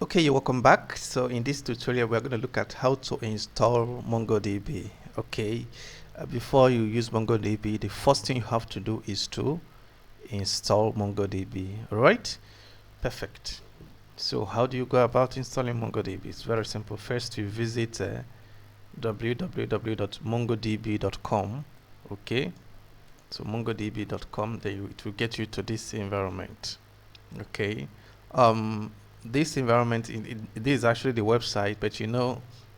Okay, you're welcome back. So in this tutorial, we're going to look at how to install MongoDB. Okay, before you use MongoDB, the first thing you have to do is to install MongoDB. All right, perfect. So how do you go about installing MongoDB? It's very simple. First, you visit www.mongodb.com. Okay, so mongodb.com, it will get you to this environment. Okay, this environment, this is actually the website, but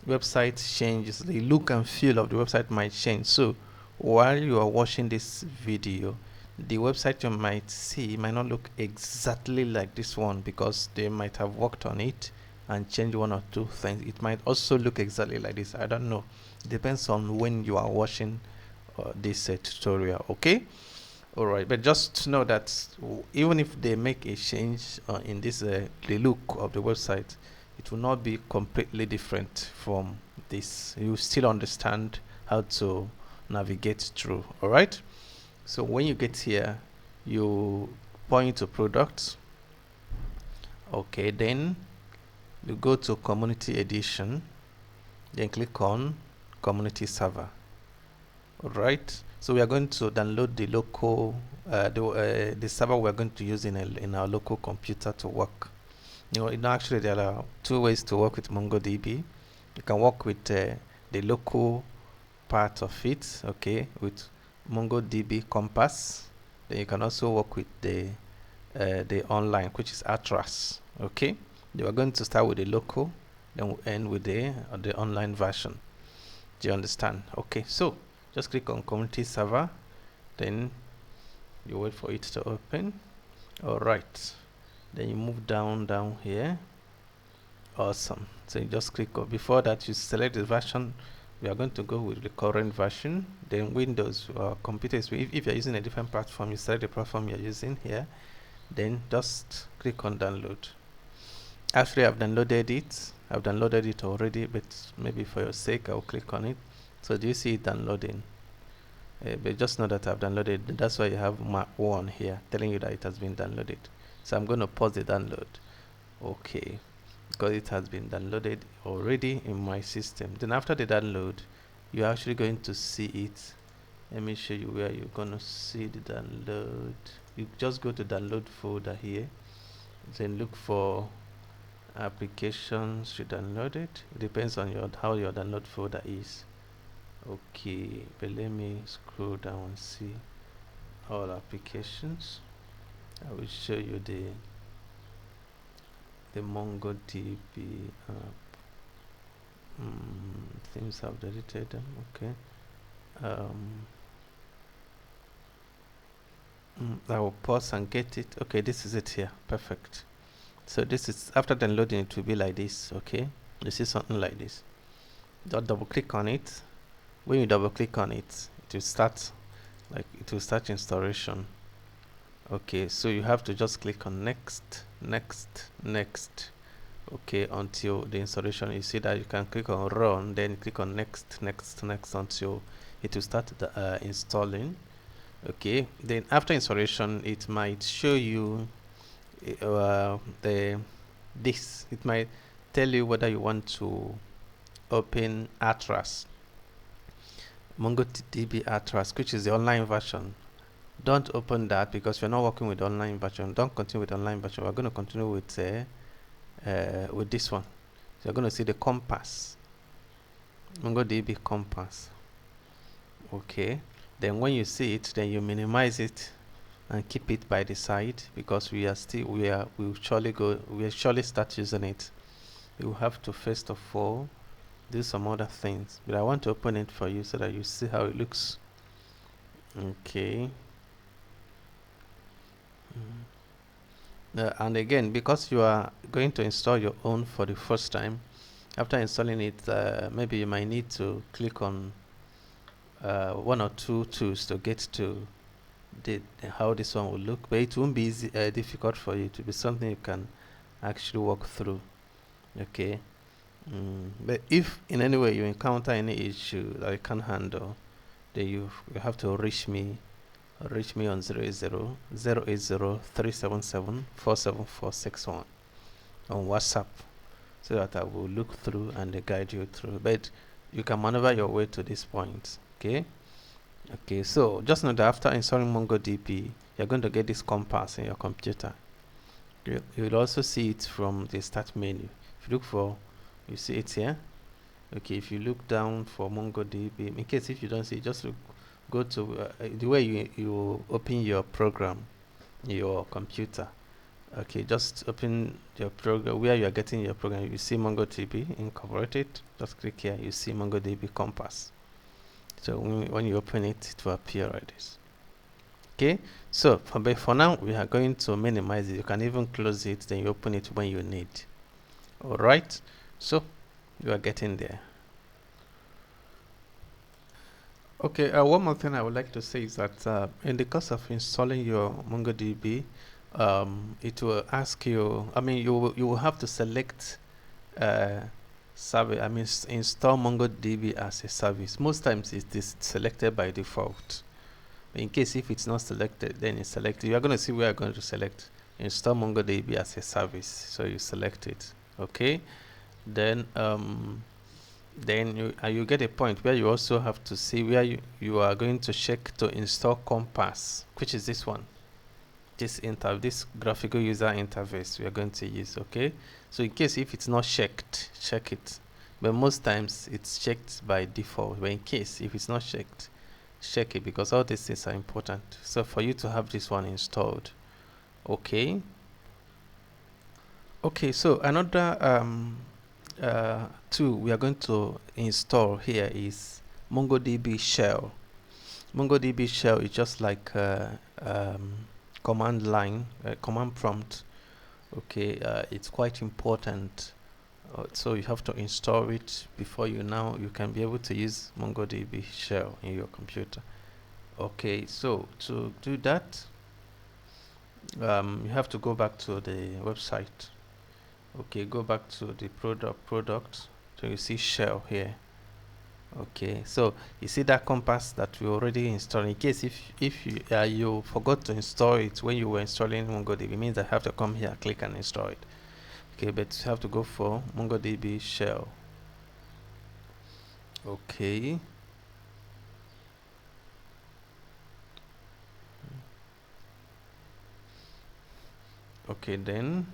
website changes, the look and feel of the website might change. So while you are watching this video, the website you might see might not look exactly like this one, because they might have worked on it and changed one or two things. It might also look exactly like this. I don't know. It depends on when you are watching this tutorial. Okay, all right, but just know that even if they make a change in this the look of the website, it will not be completely different from this. You still understand how to navigate through. All right, so when you get here, you point to products. Okay, then you go to community edition, then click on community server. All right, so we are going to download the local the server we're going to use in our local computer to work. Actually there are two ways to work with MongoDB. You can work with the local part of it, okay, with MongoDB Compass. Then you can also work with the online, which is Atlas. Okay, we are going to start with the local, then we'll end with the online version. Do you understand? Okay, so just click on community server, then you wait for it to open. All right, then you move down here. Awesome. So you just click on, before that you select the version. We are going to go with the current version. Then Windows computers, if you're using a different platform, you select the platform you're using here, then just click on download. Actually, I've downloaded it already, but maybe for your sake I'll click on it. So do you see it downloading? But just know that I've downloaded. That's why you have mark 1 here telling you that it has been downloaded. So I'm going to pause the download. Okay, because it has been downloaded already in my system. Then after the download, you're actually going to see it. Let me show you where you're going to see the download. You just go to download folder here, then look for applications to download it. It depends on how your download folder is. Okay, but let me scroll down and see all applications. I will show you the MongoDB app. Things have deleted them. Okay, I will pause and get it. Okay, this is it here. Perfect. So this is, after downloading, it will be like this. Okay, you see something like this. Just double click on it. When you double click on it, it will start installation. Okay, so you have to just click on next. Okay, until the installation. You see that you can click on run, then click on next until it will start installing. Okay, then after installation, it might show you it might tell you whether you want to open Atlas, MongoDB Atlas, which is the online version. Don't open that, because we're not working with the online version. Don't continue with the online version. We're going to continue with this one. So you're going to see the Compass, MongoDB Compass. Okay, then when you see it, then you minimize it and keep it by the side, because we'll surely start using it. You have to first of all do some other things, but I want to open it for you so that you see how it looks. Okay, and again, because you are going to install your own for the first time, after installing it, maybe you might need to click on one or two tools to get to how this one will look, but it won't be difficult for you. To be something you can actually walk through. Okay, but if in any way you encounter any issue that you can't handle, then you have to reach me on 080 377 47461 on WhatsApp. so that I will look through and guide you through, but you can maneuver your way to this point. Okay, so just know that after installing MongoDB, you're going to get this compass in your computer. You'll also see it from the start menu. If you look for, you see it here. Okay, if you look down for MongoDB, in case if you don't see it, just go to the way you open your program, your computer. Okay, just open your program where you are getting your program. You see MongoDB incorporated. Just click here. You see MongoDB compass. So when you open it, it will appear like this. Okay, so for now we are going to minimize it. You can even close it, then you open it when you need. All right, so you are getting there. Okay, one more thing I would like to say is that in the course of installing your MongoDB, it will ask you, you will have to select service, install MongoDB as a service. Most times it is selected by default. In case if it's not selected, then it's selected. You are going to see where you're going to select install MongoDB as a service. So you select it. Okay, then you get a point where you also have to see where you are going to check to install Compass, which is this one. This graphical user interface we are going to use. Okay, so in case if it's not checked, check it, but most times it's checked by default. But in case if it's not checked, check it, because all these things are important. So for you to have this one installed. Okay, so another tool we are going to install here is MongoDB shell. MongoDB shell is just like command line, command prompt. Okay, it's quite important. So you have to install it before you can be able to use MongoDB shell in your computer. Okay, so to do that, you have to go back to the website. Okay, go back to the product. So you see shell here. Okay, so you see that compass that we already installed. In case if you forgot to install it when you were installing MongoDB, it means I have to come here, click and install it. Okay, but you have to go for MongoDB shell. Okay. Okay, then.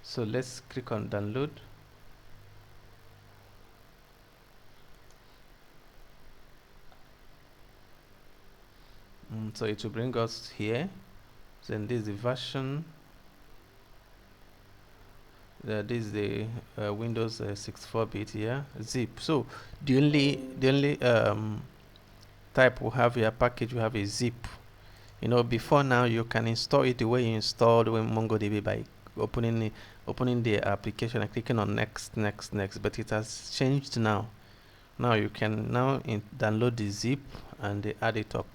So let's click on download. So it will bring us here. Then this is the version. This is the Windows 64-bit here. Zip. So the only type we have here, package we have is zip. Before now you can install it the way you installed MongoDB by opening the application and clicking on next, but it has changed now. Now you can download the zip and add it up.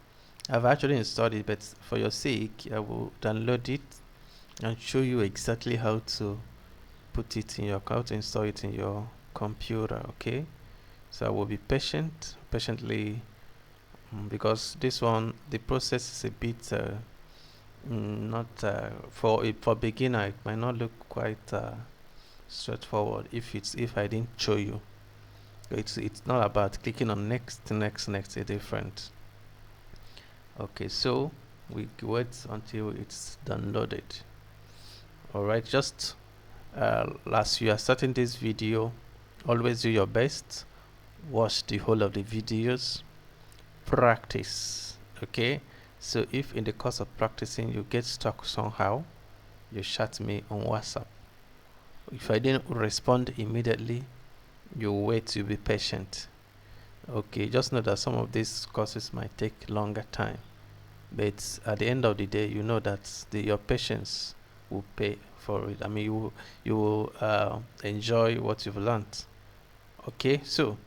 I've actually installed it, but for your sake I will download it and show you exactly how to put it in your how to install it in your computer. Okay, so I will be patiently, because this one, the process is a bit not for beginner. It might not look quite straightforward if I didn't show you. It's not about clicking on next, it's different. Okay, so we wait until it's downloaded. All right, just as you are starting this video, always do your best, watch the whole of the videos, practice. Okay, so if in the course of practicing you get stuck somehow, you chat me on WhatsApp. If I didn't respond immediately, you wait, you be patient. Okay, just know that some of these courses might take longer time, but at the end of the day, you know that your patience will pay for it. You will enjoy what you've learned. Okay, so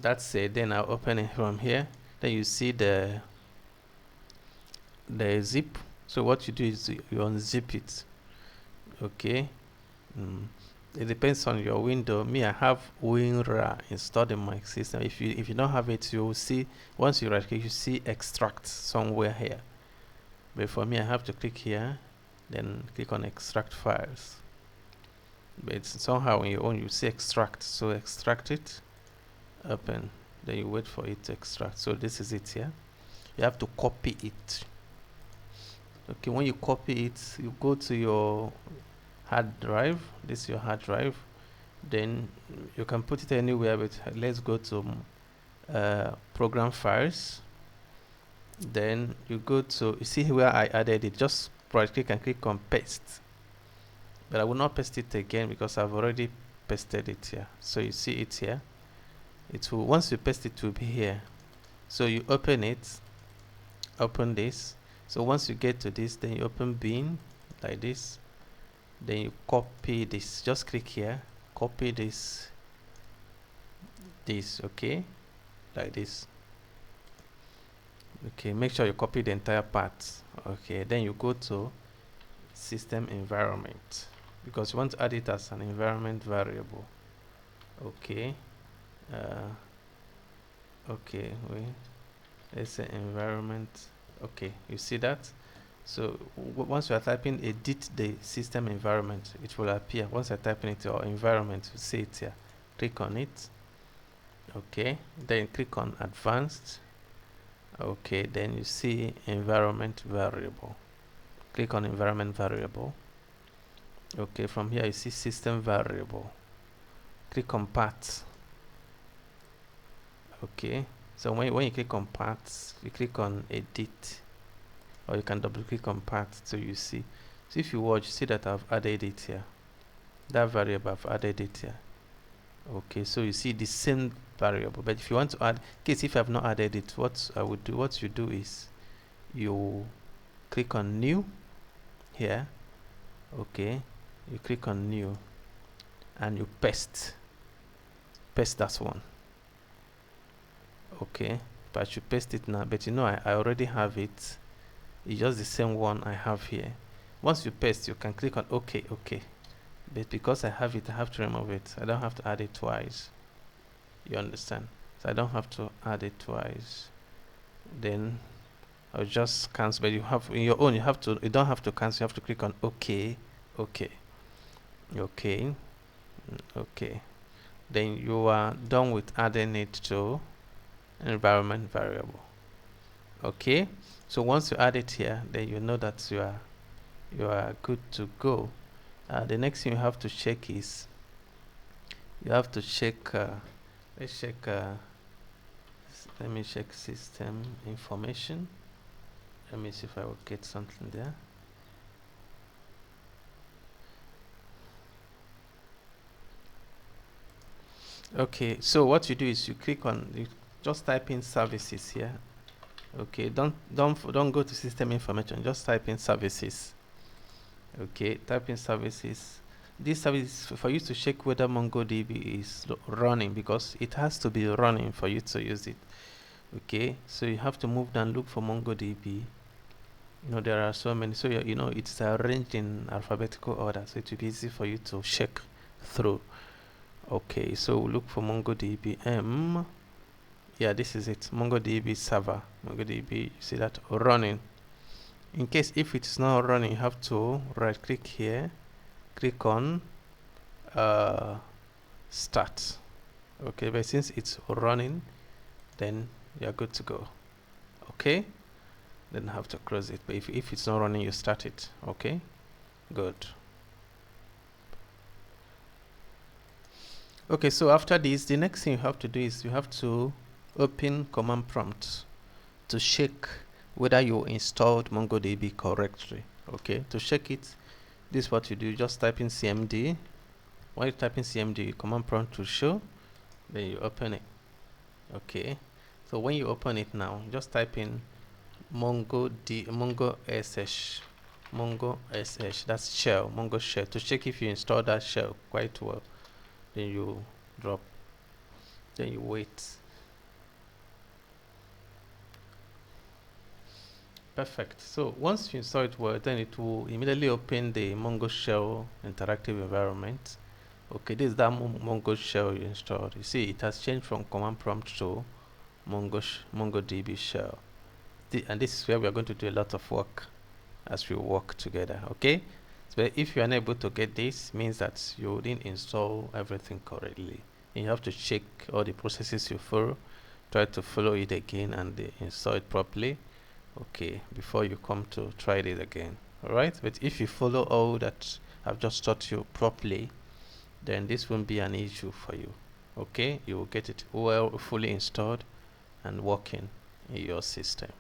that's it. Then I'll open it from here. Then you see the zip. So what you do is you unzip it. Okay, it depends on your window. Me, I have WinRAR installed in my system. If you don't have it, you will see, once you right click, you see extract somewhere here. But for me, I have to click here then click on extract files. But somehow on your own you see extract, so extract it, open, then you wait for it to extract. So this is it here. You have to copy it. Okay, when you copy it, you go to your hard drive. This is your hard drive. Then you can put it anywhere, but let's go to program files. Then you go to, you see where I added it, just right click and click on paste. But I will not paste it again because I've already pasted it here. So you see it here. It will, once you paste it, will be here. So you open it, open this. So once you get to this, then you open bin like this. Then you copy this. Just click here, copy this, okay, like this. Okay, make sure you copy the entire part. Okay, then you go to system environment because you want to add it as an environment variable. Okay, okay, wait, let's say environment. Okay, you see that? So once you are typing edit the system environment, it will appear. Once you're typing it or environment, you see it here. Click on it. Okay, then click on advanced. Okay, then you see environment variable. Click on environment variable. Okay, from here you see system variable. Click on path. Okay, so when you click on paths, you click on edit, or you can double click on path so you see. So if you watch, see that I've added it here. That variable, I've added it here. Okay, so you see the same variable, but if you want to add, in case if I have not added it, what I would do, what you do is you click on new here. Okay, you click on new and you paste that one. Okay, but I should paste it now, but you know I already have it. It's just the same one I have here. Once you paste, you can click on okay, but because I have it, I have to remove it. I don't have to add it twice. You understand? So I don't have to add it twice. Then I'll just cancel. But you have in your own, you don't have to cancel. You have to click on okay. Then you are done with adding it to environment variable. Okay, so once you add it here, then you know that you are good to go. The next thing you have to check is you have to check let's check let me check system information. Let me see if I will get something there. Okay, so what you do is you click on, you just type in services here. Okay, don't go to system information, just type in services. Okay, type in services. This service for you to check whether MongoDB is running, because it has to be running for you to use it. Okay, so you have to move down, look for MongoDB. You know, there are so many, so you know it's arranged in alphabetical order, so it will be easy for you to check through. Okay, so look for MongoDB M. Yeah, this is it, MongoDB server. MongoDB, you see that running. In case if it's not running, you have to right click here, click on start. Okay, but since it's running, then you're good to go. Okay, then have to close it. But if it's not running, you start it. Okay, good. Okay, so after this, the next thing you have to do is you have to open command prompt to check whether you installed MongoDB correctly. Okay, to check it, this is what you do. Just type in cmd. When you type in cmd, command prompt will show, then you open it. Okay, so when you open it now, just type in mongo sh, that's shell, mongo shell, to check if you install that shell quite well. Then you drop, then you wait. Perfect. So once you install it well, then it will immediately open the Mongo Shell interactive environment. Okay, this is that Mongo Shell you installed. You see, it has changed from command prompt to MongoDB Shell. And this is where we are going to do a lot of work. as we work together. Okay, so if you're unable to get this, means that you didn't install everything correctly. You have to check all the processes you follow, try to follow it again and install it properly, okay, before you come to try it again. All right, but if you follow all that I've just taught you properly, then this won't be an issue for you. Okay, you will get it well fully installed and working in your system.